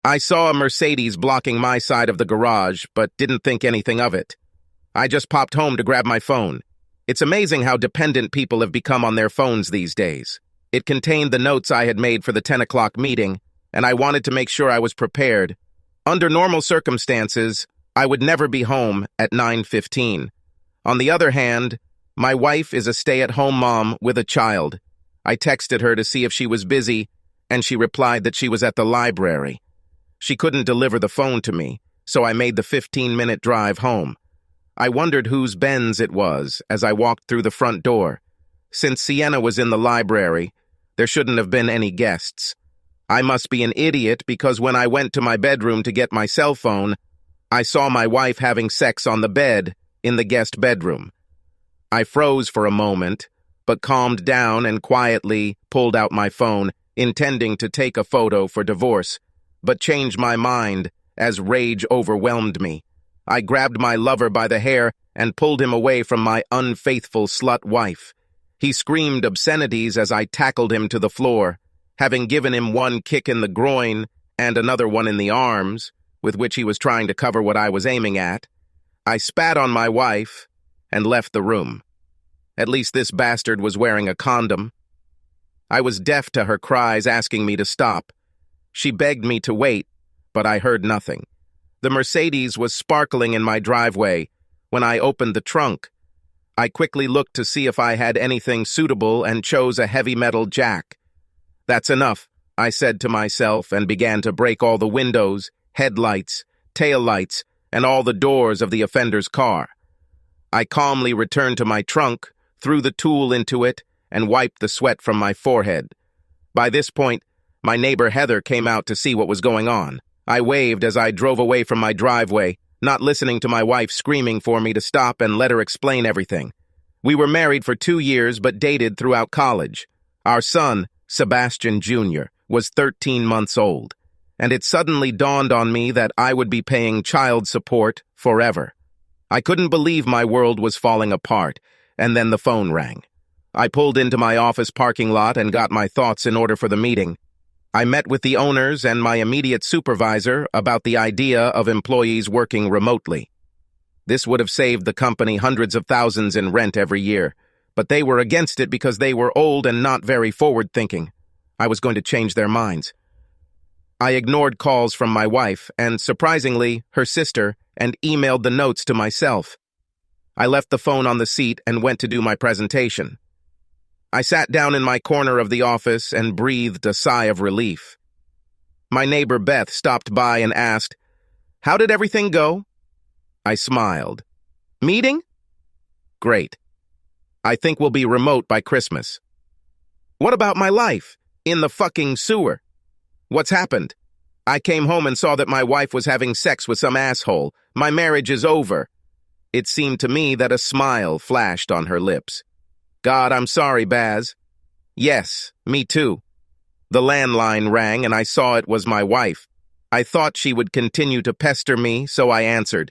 I saw a Mercedes blocking my side of the garage, but didn't think anything of it. I just popped home to grab my phone. It's amazing how dependent people have become on their phones these days. It contained the notes I had made for the 10 o'clock meeting, and I wanted to make sure I was prepared. Under normal circumstances, I would never be home at 9:15. On the other hand, my wife is a stay-at-home mom with a child. I texted her to see if she was busy, and she replied that she was at the library. She couldn't deliver the phone to me, so I made the 15-minute drive home. I wondered whose Benz it was as I walked through the front door. Since Sienna was in the library, there shouldn't have been any guests. I must be an idiot because when I went to my bedroom to get my cell phone, I saw my wife having sex on the bed in the guest bedroom. I froze for a moment, but calmed down and quietly pulled out my phone, intending to take a photo for divorce, but changed my mind as rage overwhelmed me. I grabbed my lover by the hair and pulled him away from my unfaithful slut wife. He screamed obscenities as I tackled him to the floor, having given him one kick in the groin and another one in the arms, with which he was trying to cover what I was aiming at. I spat on my wife and left the room. At least this bastard was wearing a condom. I was deaf to her cries asking me to stop. She begged me to wait, but I heard nothing. The Mercedes was sparkling in my driveway when I opened the trunk. I quickly looked to see if I had anything suitable and chose a heavy metal jack. That's enough, I said to myself, and began to break all the windows, headlights, taillights, and all the doors of the offender's car. I calmly returned to my trunk, threw the tool into it, and wiped the sweat from my forehead. By this point, my neighbor Heather came out to see what was going on. I waved as I drove away from my driveway, not listening to my wife screaming for me to stop and let her explain everything. We were married for 2 years but dated throughout college. Our son, Sebastian Jr., was 13 months old, and it suddenly dawned on me that I would be paying child support forever. I couldn't believe my world was falling apart, and then the phone rang. I pulled into my office parking lot and got my thoughts in order for the meeting. I met with the owners and my immediate supervisor about the idea of employees working remotely. This would have saved the company hundreds of thousands in rent every year, but they were against it because they were old and not very forward-thinking. I was going to change their minds. I ignored calls from my wife and, surprisingly, her sister, and emailed the notes to myself. I left the phone on the seat and went to do my presentation. I sat down in my corner of the office and breathed a sigh of relief. My neighbor Beth stopped by and asked, "How did everything go?" I smiled. "Meeting? Great. I think we'll be remote by Christmas." "What about my life? In the fucking sewer? What's happened? I came home and saw that my wife was having sex with some asshole. My marriage is over." It seemed to me that a smile flashed on her lips. "God, I'm sorry, Baz." "Yes, me too." The landline rang and I saw it was my wife. I thought she would continue to pester me, so I answered.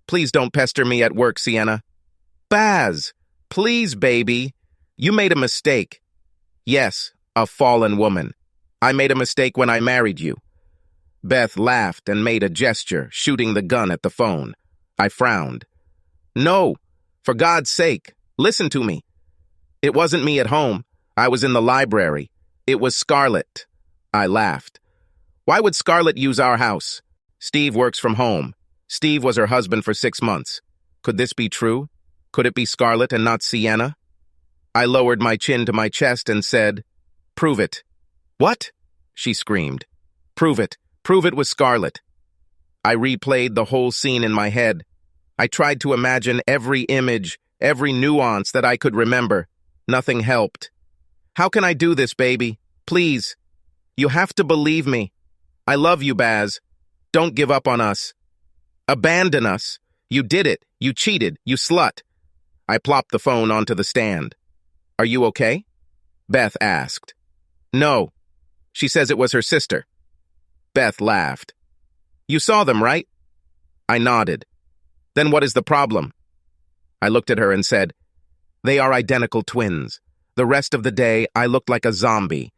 "Please don't pester me at work, Sienna." "Baz, please, baby. You made a mistake." "Yes, a fallen woman. I made a mistake when I married you." Beth laughed and made a gesture, shooting the gun at the phone. I frowned. "No, for God's sake, listen to me. It wasn't me at home. I was in the library. It was Scarlett." I laughed. "Why would Scarlett use our house? Steve works from home. Steve was her husband for 6 months. Could this be true? Could it be Scarlett and not Sienna?" I lowered my chin to my chest and said, "Prove it." "What?" she screamed. "Prove it. Prove it was Scarlett." I replayed the whole scene in my head. I tried to imagine every image, every nuance that I could remember. Nothing helped. "How can I do this, baby? Please. You have to believe me. I love you, Baz. Don't give up on us. Abandon us. You did it. You cheated. You slut." I plopped the phone onto the stand. "Are you okay?" Beth asked. "No. She says it was her sister." Beth laughed. "You saw them, right?" I nodded. "Then what is the problem?" I looked at her and said, "They are identical twins. The rest of the day, I looked like a zombie.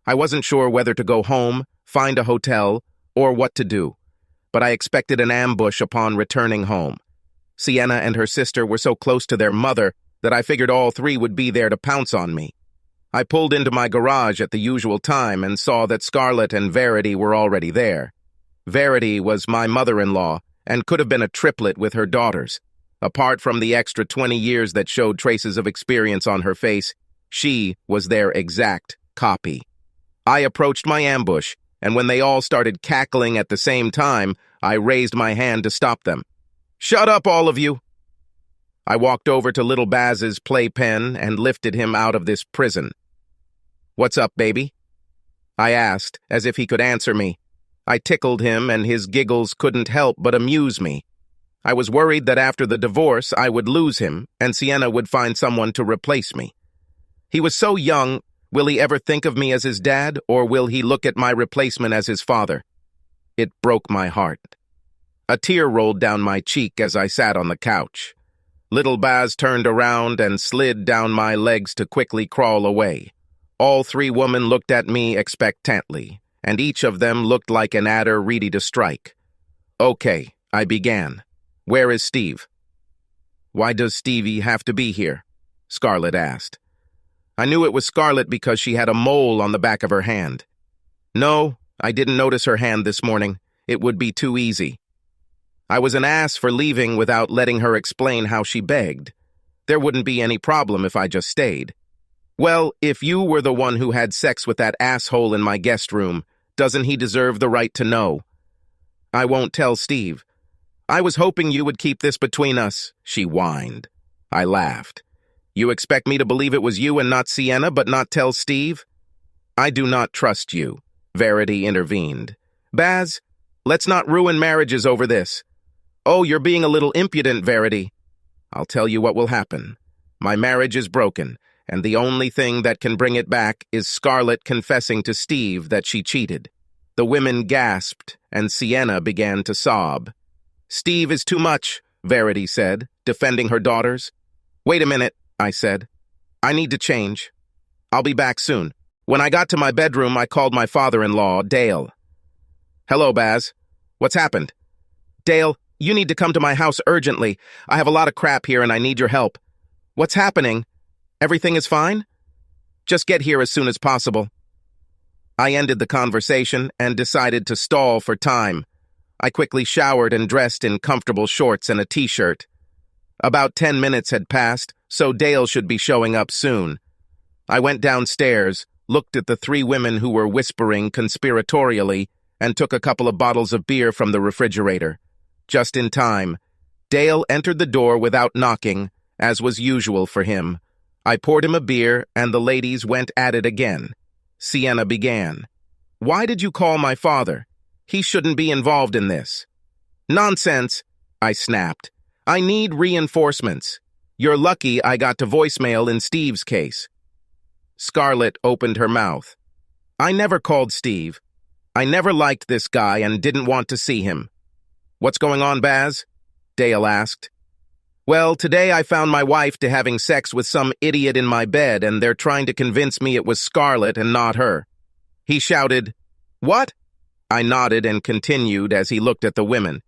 I wasn't sure whether to go home, find a hotel, or what to do, but I expected an ambush upon returning home. Sienna and her sister were so close to their mother that I figured all three would be there to pounce on me. I pulled into my garage at the usual time and saw that Scarlett and Verity were already there. Verity was my mother-in-law and could have been a triplet with her daughters. Apart from the extra 20 years that showed traces of experience on her face, she was their exact copy. I approached my ambush, and when they all started cackling at the same time, I raised my hand to stop them. "Shut up, all of you!" I walked over to little Baz's playpen and lifted him out of this prison. "What's up, baby?" I asked, as if he could answer me. I tickled him, and his giggles couldn't help but amuse me. I was worried that after the divorce I would lose him, and Sienna would find someone to replace me. He was so young, will he ever think of me as his dad, or will he look at my replacement as his father? It broke my heart. A tear rolled down my cheek as I sat on the couch. Little Baz turned around and slid down my legs to quickly crawl away. All three women looked at me expectantly, and each of them looked like an adder ready to strike. "Okay," I began. "Where is Steve?" "Why does Stevie have to be here?" Scarlett asked. I knew it was Scarlett because she had a mole on the back of her hand. No, I didn't notice her hand this morning. It would be too easy. I was an ass for leaving without letting her explain how she begged. There wouldn't be any problem if I just stayed. "Well, if you were the one who had sex with that asshole in my guest room, doesn't he deserve the right to know?" "I won't tell Steve." "I was hoping you would keep this between us," she whined. I laughed. "You expect me to believe it was you and not Sienna, but not tell Steve?" "I do not trust you," Verity intervened. "Baz, let's not ruin marriages over this." "Oh, you're being a little impudent, Verity." "I'll tell you what will happen. My marriage is broken, and the only thing that can bring it back is Scarlett confessing to Steve that she cheated." The women gasped, and Sienna began to sob. "Steve is too much," Verity said, defending her daughters. "Wait a minute," I said. "I need to change. I'll be back soon." When I got to my bedroom, I called my father-in-law, Dale. "Hello, Baz. What's happened?" "Dale, you need to come to my house urgently. I have a lot of crap here and I need your help." "What's happening? Everything is fine?" "Just get here as soon as possible." I ended the conversation and decided to stall for time. I quickly showered and dressed in comfortable shorts and a t-shirt. About 10 minutes had passed, so Dale should be showing up soon. I went downstairs, looked at the three women who were whispering conspiratorially, and took a couple of bottles of beer from the refrigerator. Just in time, Dale entered the door without knocking, as was usual for him. I poured him a beer, and the ladies went at it again. Sienna began. "Why did you call my father? He shouldn't be involved in this." "Nonsense," I snapped. "I need reinforcements. You're lucky I got to voicemail in Steve's case." Scarlett opened her mouth. "I never called Steve. I never liked this guy and didn't want to see him." "What's going on, Baz?" Dale asked. "Well, today I found my wife having sex with some idiot in my bed, and they're trying to convince me it was Scarlett and not her." He shouted, "What?" I nodded and continued as he looked at the women.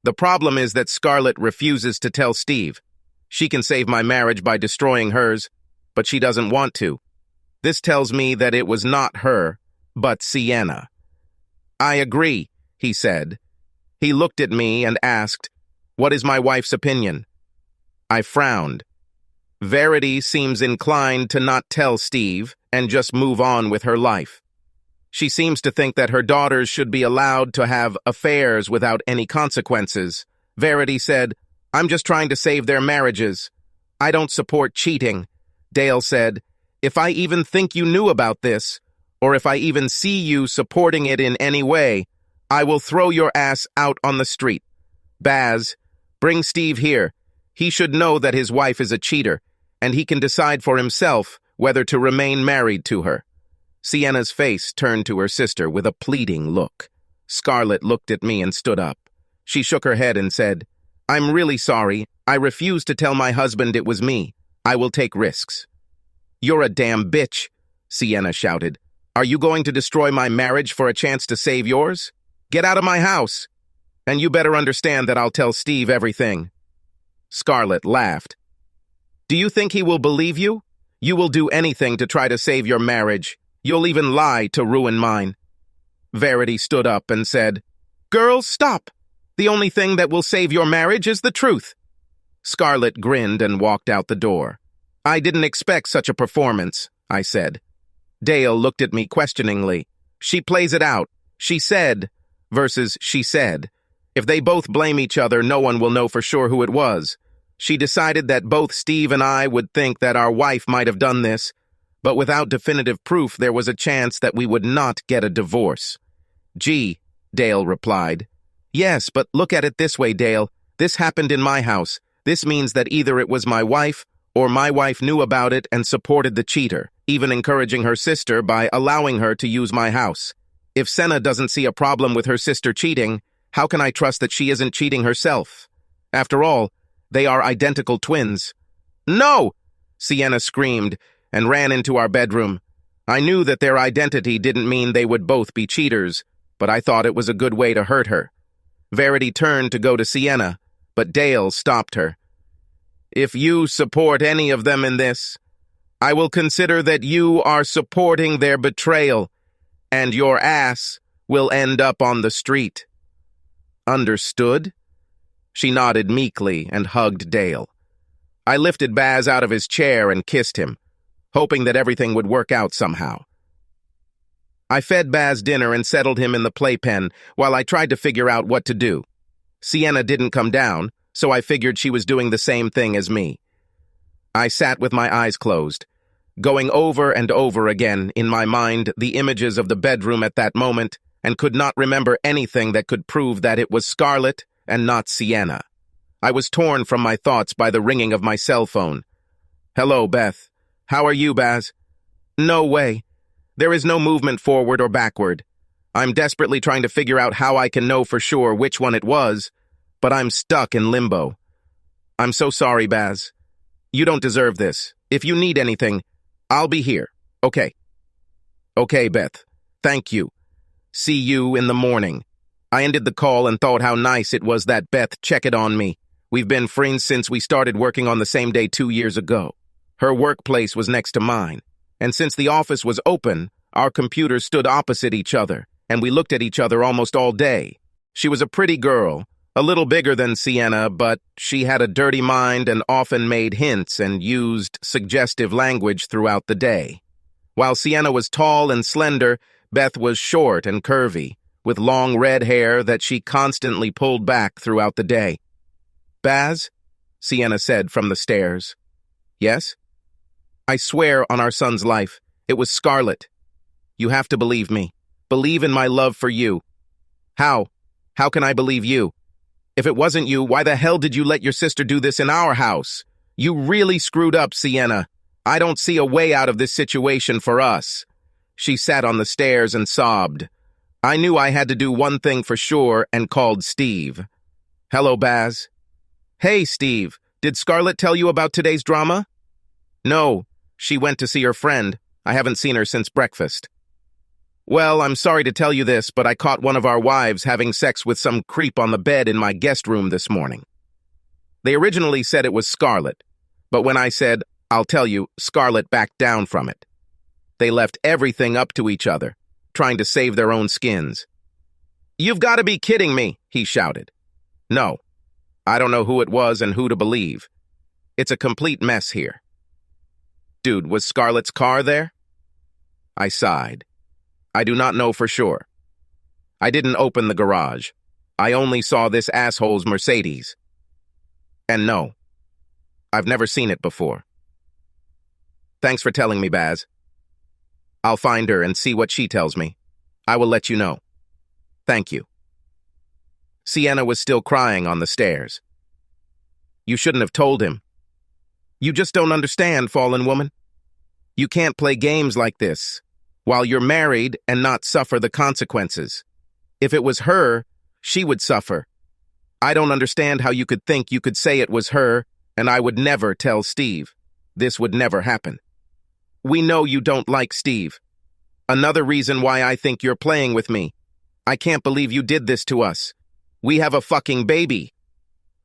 "The problem is that Scarlett refuses to tell Steve. She can save my marriage by destroying hers, but she doesn't want to. This tells me that it was not her, but Sienna." "I agree," he said. He looked at me and asked, "What is my wife's opinion?" I frowned. Verity seems inclined to not tell Steve and just move on with her life. She seems to think that her daughters should be allowed to have affairs without any consequences. Verity said, "I'm just trying to save their marriages. I don't support cheating." Dale said, "If I even think you knew about this, or if I even see you supporting it in any way, I will throw your ass out on the street. Baz, bring Steve here. He should know that his wife is a cheater, and he can decide for himself whether to remain married to her." Sienna's face turned to her sister with a pleading look. Scarlett looked at me and stood up. She shook her head and said, "I'm really sorry. I refuse to tell my husband it was me. I will take risks." "You're a damn bitch," Sienna shouted. "Are you going to destroy my marriage for a chance to save yours?" Get out of my house. And you better understand that I'll tell Steve everything." Scarlett laughed. "Do you think he will believe you? You will do anything to try to save your marriage. You'll even lie to ruin mine." Verity stood up and said, "Girls, stop. The only thing that will save your marriage is the truth." Scarlett grinned and walked out the door. "I didn't expect such a performance," I said. Dale looked at me questioningly. "She plays it out. She said versus she said. If they both blame each other, no one will know for sure who it was. She decided that both Steve and I would think that our wife might have done this, but without definitive proof, there was a chance that we would not get a divorce." "Gee," Dale replied. "Yes, but look at it this way, Dale. This happened in my house. This means that either it was my wife or my wife knew about it and supported the cheater, even encouraging her sister by allowing her to use my house. If Senna doesn't see a problem with her sister cheating, how can I trust that she isn't cheating herself? After all, they are identical twins." "No!" Sienna screamed and ran into our bedroom. I knew that their identity didn't mean they would both be cheaters, but I thought it was a good way to hurt her. Verity turned to go to Sienna, but Dale stopped her. "If you support any of them in this, I will consider that you are supporting their betrayal, and your ass will end up on the street." "Understood?" She nodded meekly and hugged Dale. I lifted Baz out of his chair and kissed him, hoping that everything would work out somehow. I fed Baz dinner and settled him in the playpen while I tried to figure out what to do. Sienna didn't come down, so I figured she was doing the same thing as me. I sat with my eyes closed, going over and over again in my mind the images of the bedroom at that moment, and could not remember anything that could prove that it was Scarlett and not Sienna. I was torn from my thoughts by the ringing of my cell phone. "Hello, Beth. How are you, Baz?" "No way. There is no movement forward or backward. I'm desperately trying to figure out how I can know for sure which one it was, but I'm stuck in limbo. I'm so sorry, Baz. You don't deserve this. If you need anything, I'll be here. Okay." "Okay, Beth. Thank you. See you in the morning." I ended the call and thought how nice it was that Beth checked on me. We've been friends since we started working on the same day 2 years ago. Her workplace was next to mine, and since the office was open, our computers stood opposite each other, and we looked at each other almost all day. She was a pretty girl, a little bigger than Sienna, but she had a dirty mind and often made hints and used suggestive language throughout the day. While Sienna was tall and slender, Beth was short and curvy, with long red hair that she constantly pulled back throughout the day. "Baz?" Sienna said from the stairs. "Yes?" "I swear on our son's life, it was Scarlett. You have to believe me. Believe in my love for you." "How? How can I believe you? If it wasn't you, why the hell did you let your sister do this in our house? You really screwed up, Sienna. I don't see a way out of this situation for us." She sat on the stairs and sobbed. I knew I had to do one thing for sure and called Steve. "Hello, Baz." "Hey, Steve. Did Scarlett tell you about today's drama?" "No. She went to see her friend. I haven't seen her since breakfast." "Well, I'm sorry to tell you this, but I caught one of our wives having sex with some creep on the bed in my guest room this morning." They originally said it was Scarlett, but when I said, "I'll tell you," Scarlett backed down from it. They left everything up to each other, trying to save their own skins. "You've got to be kidding me," he shouted. "No. I don't know who it was and who to believe. It's a complete mess here." "Dude, was Scarlett's car there?" I sighed. "I do not know for sure. I didn't open the garage. I only saw this asshole's Mercedes. And no, I've never seen it before." "Thanks for telling me, Baz. I'll find her and see what she tells me. I will let you know. Thank you." Sienna was still crying on the stairs. "You shouldn't have told him. You just don't understand, fallen woman. You can't play games like this while you're married and not suffer the consequences. If it was her, she would suffer. I don't understand how you could think you could say it was her, and I would never tell Steve. This would never happen. We know you don't like Steve. Another reason why I think you're playing with me. I can't believe you did this to us. We have a fucking baby.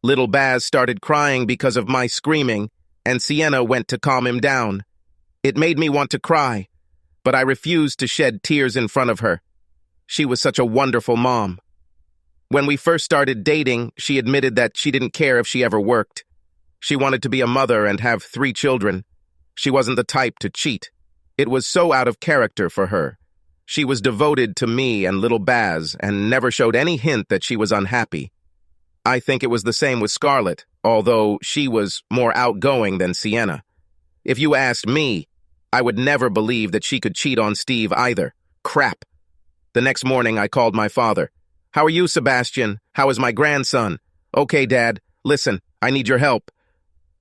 Little Baz started crying because of my screaming, and Sienna went to calm him down. It made me want to cry, but I refused to shed tears in front of her. She was such a wonderful mom. When we first started dating, she admitted that she didn't care if she ever worked. She wanted to be a mother and have 3 children. She wasn't the type to cheat. It was so out of character for her. She was devoted to me and little Baz and never showed any hint that she was unhappy. I think it was the same with Scarlett, although she was more outgoing than Sienna. If you asked me, I would never believe that she could cheat on Steve either. Crap. The next morning, I called my father. "How are you, Sebastian? How is my grandson?" "Okay, Dad. Listen, I need your help."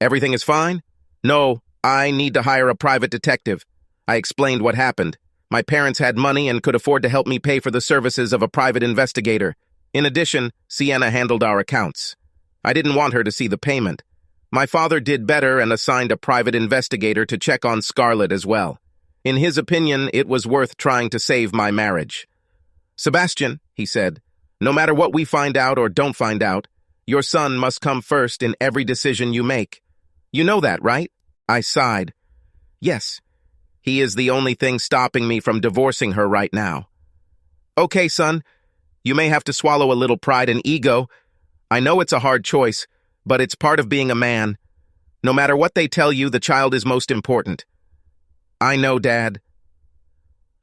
"Everything is fine?" "No, I need to hire a private detective." I explained what happened. My parents had money and could afford to help me pay for the services of a private investigator. In addition, Sienna handled our accounts. I didn't want her to see the payment. My father did better and assigned a private investigator to check on Scarlett as well. In his opinion, it was worth trying to save my marriage. "Sebastian," he said, "no matter what we find out or don't find out, your son must come first in every decision you make. You know that, right?" I sighed. "Yes. He is the only thing stopping me from divorcing her right now." "Okay, son. You may have to swallow a little pride and ego. I know it's a hard choice, but it's part of being a man. No matter what they tell you, the child is most important." "I know, Dad."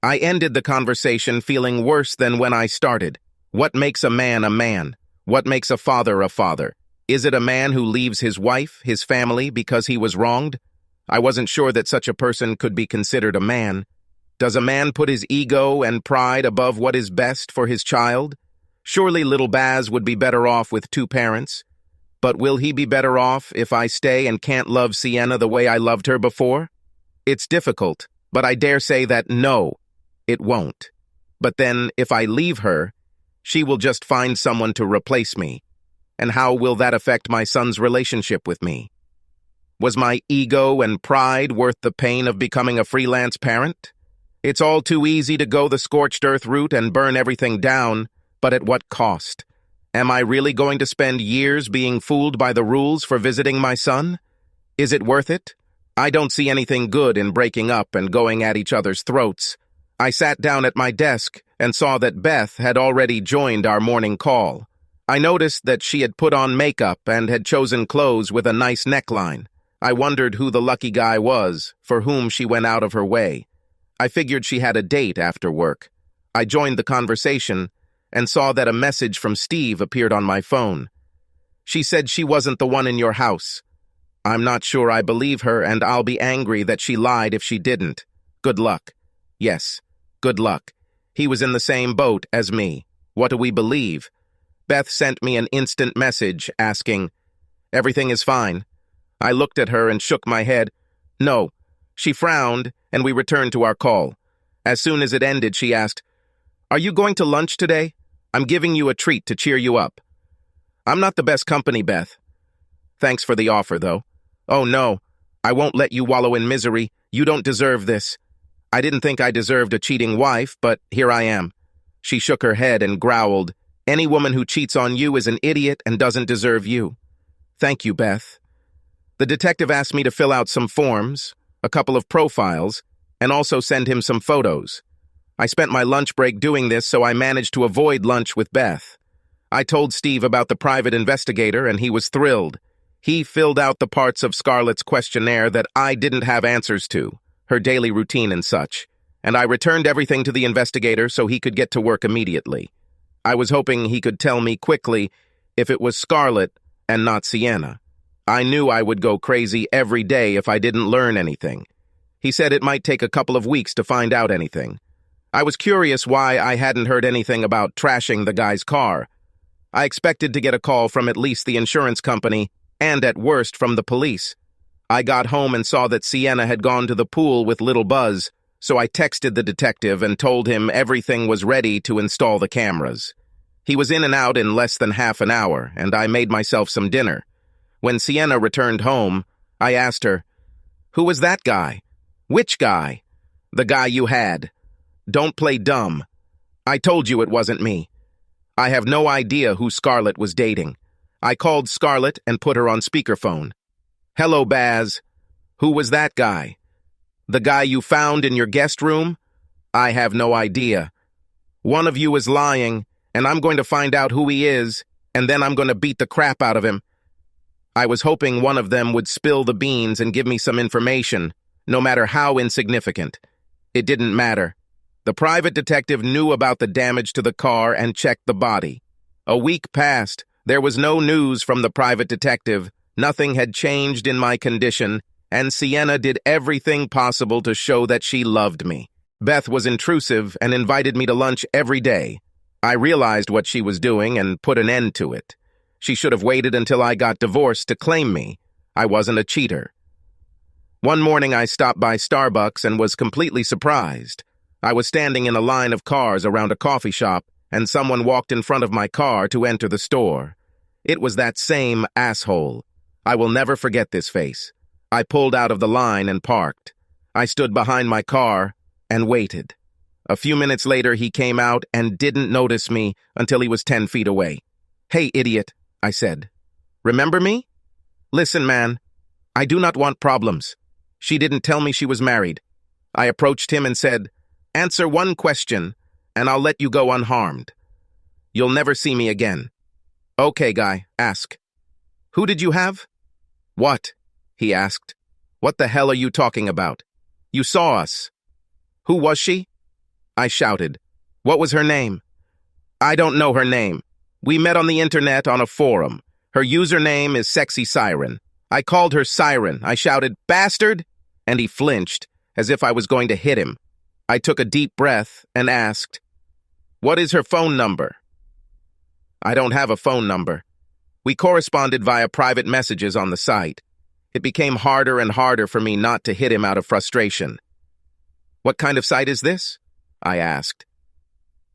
I ended the conversation feeling worse than when I started. What makes a man a man? What makes a father a father? Is it a man who leaves his wife, his family, because he was wronged? I wasn't sure that such a person could be considered a man. Does a man put his ego and pride above what is best for his child? Surely little Baz would be better off with 2 parents. But will he be better off if I stay and can't love Sienna the way I loved her before? It's difficult, but I dare say that no, it won't. But then, if I leave her, she will just find someone to replace me. And how will that affect my son's relationship with me? Was my ego and pride worth the pain of becoming a freelance parent? It's all too easy to go the scorched earth route and burn everything down, but at what cost? Am I really going to spend years being fooled by the rules for visiting my son? Is it worth it? I don't see anything good in breaking up and going at each other's throats. I sat down at my desk and saw that Beth had already joined our morning call. I noticed that she had put on makeup and had chosen clothes with a nice neckline. I wondered who the lucky guy was, for whom she went out of her way. I figured she had a date after work. I joined the conversation and saw that a message from Steve appeared on my phone. She said she wasn't the one in your house. I'm not sure I believe her, and I'll be angry that she lied if she didn't. Good luck. Yes, good luck. He was in the same boat as me. What do we believe? Beth sent me an instant message asking, "Everything is fine." I looked at her and shook my head. No. She frowned, and we returned to our call. As soon as it ended, she asked, "Are you going to lunch today? I'm giving you a treat to cheer you up." "I'm not the best company, Beth." "Thanks for the offer, though." "Oh, no. I won't let you wallow in misery. You don't deserve this." I didn't think I deserved a cheating wife, but here I am. She shook her head and growled, "Any woman who cheats on you is an idiot and doesn't deserve you." "Thank you, Beth." The detective asked me to fill out some forms, a couple of profiles, and also send him some photos. I spent my lunch break doing this, so I managed to avoid lunch with Beth. I told Steve about the private investigator, and he was thrilled. He filled out the parts of Scarlett's questionnaire that I didn't have answers to, her daily routine and such, and I returned everything to the investigator so he could get to work immediately. I was hoping he could tell me quickly if it was Scarlett and not Sienna. I knew I would go crazy every day if I didn't learn anything. He said it might take a couple of weeks to find out anything. I was curious why I hadn't heard anything about trashing the guy's car. I expected to get a call from at least the insurance company, and at worst from the police. I got home and saw that Sienna had gone to the pool with little Buzz, so I texted the detective and told him everything was ready to install the cameras. He was in and out in less than half an hour, and I made myself some dinner. When Sienna returned home, I asked her, "Who was that guy?" "Which guy?" "The guy you had. Don't play dumb." "I told you it wasn't me." I have no idea who Scarlett was dating. I called Scarlett and put her on speakerphone. Hello, Baz. Who was that guy? The guy you found in your guest room? I have no idea. One of you is lying, and I'm going to find out who he is, and then I'm going to beat the crap out of him. I was hoping one of them would spill the beans and give me some information, no matter how insignificant. It didn't matter. The private detective knew about the damage to the car and checked the body. A week passed. There was no news from the private detective. Nothing had changed in my condition, and Sienna did everything possible to show that she loved me. Beth was intrusive and invited me to lunch every day. I realized what she was doing and put an end to it. She should have waited until I got divorced to claim me. I wasn't a cheater. One morning I stopped by Starbucks and was completely surprised. I was standing in a line of cars around a coffee shop, and someone walked in front of my car to enter the store. It was that same asshole. I will never forget this face. I pulled out of the line and parked. I stood behind my car and waited. A few minutes later, he came out and didn't notice me until he was 10 feet away. "Hey, idiot," I said. "Remember me? Listen, man, I do not want problems. She didn't tell me she was married." I approached him and said, "Answer one question, and I'll let you go unharmed. You'll never see me again." "Okay, guy, ask." "Who did you have?" "What?" he asked. "What the hell are you talking about? You saw us." "Who was she?" I shouted. "What was her name?" "I don't know her name. We met on the internet on a forum. Her username is Sexy Siren. I called her Siren. I shouted, 'Bastard!' and he flinched, as if I was going to hit him. I took a deep breath and asked, 'What is her phone number?' "I don't have a phone number. We corresponded via private messages on the site. It became harder and harder for me not to hit him out of frustration. "What kind of site is this?" I asked.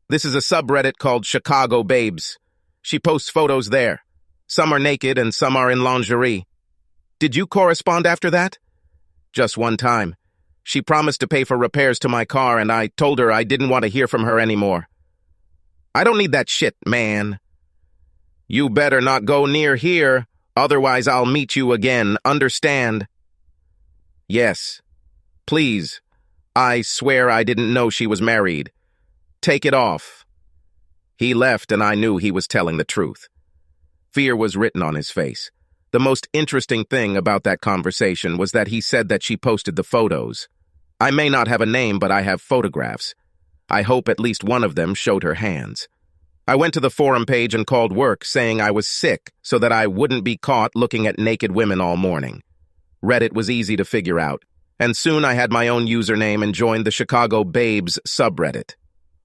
"This is a subreddit called Chicago Babes. She posts photos there. Some are naked and some are in lingerie." "Did you correspond after that?" "Just one time. She promised to pay for repairs to my car, and I told her I didn't want to hear from her anymore." "I don't need that shit, man." "You better not go near here, otherwise I'll meet you again, understand?" "Yes. Please. I swear I didn't know she was married. Take it off." He left, and I knew he was telling the truth. Fear was written on his face. The most interesting thing about that conversation was that he said that she posted the photos. I may not have a name, but I have photographs. I hope at least one of them showed her hands. I went to the forum page and called work, saying I was sick so that I wouldn't be caught looking at naked women all morning. Reddit was easy to figure out, and soon I had my own username and joined the Chicago Babes subreddit.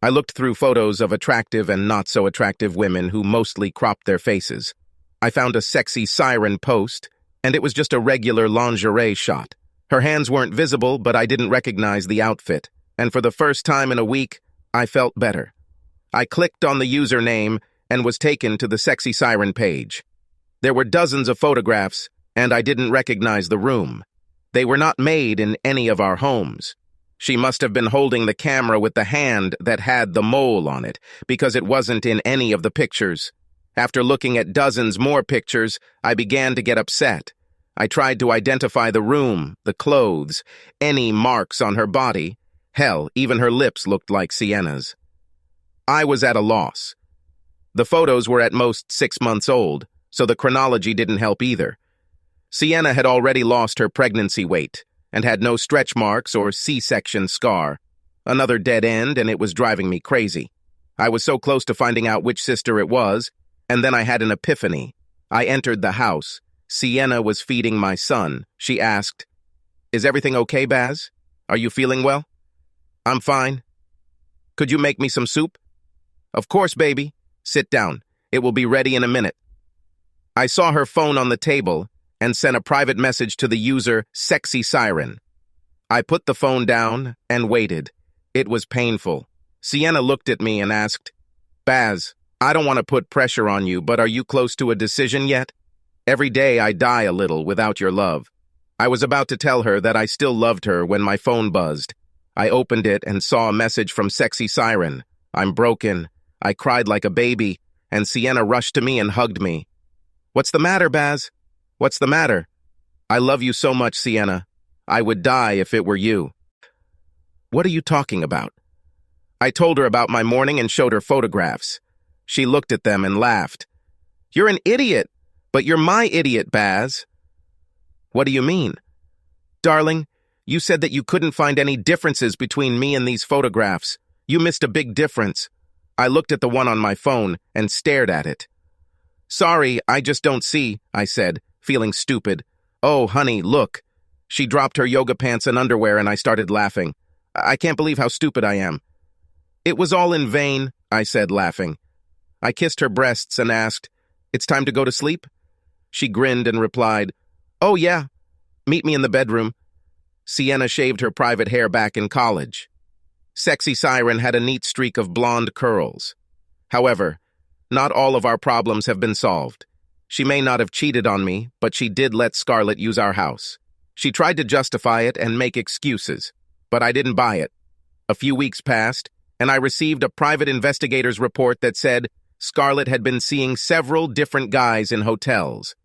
I looked through photos of attractive and not-so-attractive women who mostly cropped their faces. I found a Sexy Siren post, and it was just a regular lingerie shot. Her hands weren't visible, but I didn't recognize the outfit, and for the first time in a week, I felt better. I clicked on the username and was taken to the Sexy Siren page. There were dozens of photographs, and I didn't recognize the room. They were not made in any of our homes. She must have been holding the camera with the hand that had the mole on it, because it wasn't in any of the pictures. After looking at dozens more pictures, I began to get upset. I tried to identify the room, the clothes, any marks on her body. Hell, even her lips looked like Sienna's. I was at a loss. The photos were at most 6 months old, so the chronology didn't help either. Sienna had already lost her pregnancy weight and had no stretch marks or C-section scar. Another dead end, and it was driving me crazy. I was so close to finding out which sister it was, and then I had an epiphany. I entered the house. Sienna was feeding my son. She asked, "Is everything okay, Baz? Are you feeling well?" "I'm fine." "Could you make me some soup?" "Of course, baby. Sit down. It will be ready in a minute." I saw her phone on the table and sent a private message to the user Sexy Siren. I put the phone down and waited. It was painful. Sienna looked at me and asked, "Baz, I don't want to put pressure on you, but are you close to a decision yet? Every day I die a little without your love." I was about to tell her that I still loved her when my phone buzzed. I opened it and saw a message from Sexy Siren. "I'm broken. I cried like a baby. and Sienna rushed to me and hugged me. "What's the matter, Baz? What's the matter?" "I love you so much, Sienna. I would die if it were you." "What are you talking about?" I told her about my morning and showed her photographs. She looked at them and laughed. "You're an idiot, but you're my idiot, Baz." "What do you mean?" "Darling, you said that you couldn't find any differences between me and these photographs. You missed a big difference." I looked at the one on my phone and stared at it. "Sorry, I just don't see," I said, feeling stupid. "Oh, honey, look." She dropped her yoga pants and underwear and I started laughing. I can't believe how stupid I am. "It was all in vain," I said, laughing. I kissed her breasts and asked, "It's time to go to sleep?" She grinned and replied, "Oh yeah, meet me in the bedroom." Sienna shaved her private hair back in college. Sexy Siren had a neat streak of blonde curls. However, not all of our problems have been solved. She may not have cheated on me, but she did let Scarlett use our house. She tried to justify it and make excuses, but I didn't buy it. A few weeks passed, and I received a private investigator's report that said Scarlett had been seeing several different guys in hotels.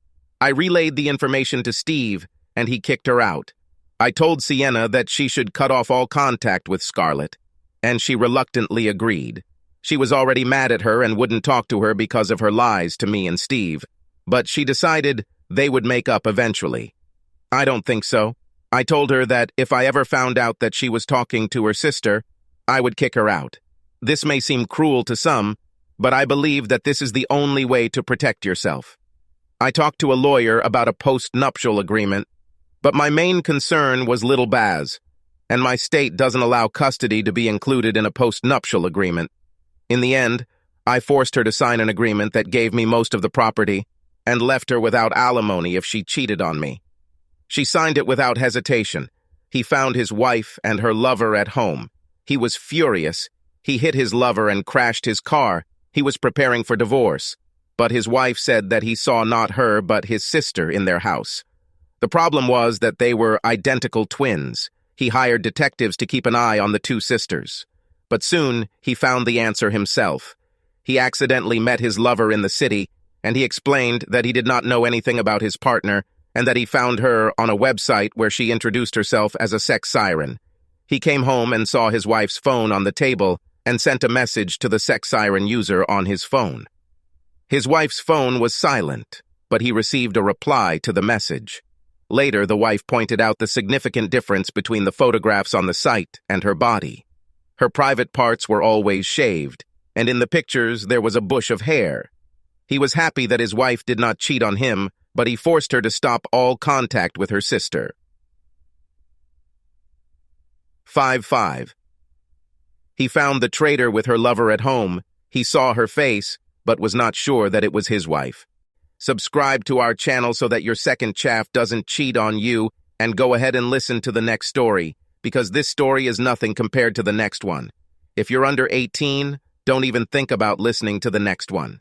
I relayed the information to Steve, and he kicked her out. I told Sienna that she should cut off all contact with Scarlett, and she reluctantly agreed. She was already mad at her and wouldn't talk to her because of her lies to me and Steve, but she decided they would make up eventually. I don't think so. I told her that if I ever found out that she was talking to her sister, I would kick her out. This may seem cruel to some, but I believe that this is the only way to protect yourself. I talked to a lawyer about a post-nuptial agreement, but my main concern was little Baz, and my state doesn't allow custody to be included in a post-nuptial agreement. In the end, I forced her to sign an agreement that gave me most of the property and left her without alimony if she cheated on me. She signed it without hesitation. He found his wife and her lover at home. He was furious. He hit his lover and crashed his car. He was preparing for divorce, but his wife said that he saw not her but his sister in their house. The problem was that they were identical twins. He hired detectives to keep an eye on the two sisters. But soon, he found the answer himself. He accidentally met his lover in the city, and he explained that he did not know anything about his partner and that he found her on a website where she introduced herself as a sex siren. He came home and saw his wife's phone on the table and sent a message to the sex siren user on his phone. His wife's phone was silent, but he received a reply to the message. Later, the wife pointed out the significant difference between the photographs on the site and her body. Her private parts were always shaved, and in the pictures there was a bush of hair. He was happy that his wife did not cheat on him, but he forced her to stop all contact with her sister. 5-5. He found the traitor with her lover at home. He saw her face, but was not sure that it was his wife. Subscribe to our channel so that your second chaff doesn't cheat on you, and go ahead and listen to the next story, because this story is nothing compared to the next one. If you're under 18, don't even think about listening to the next one.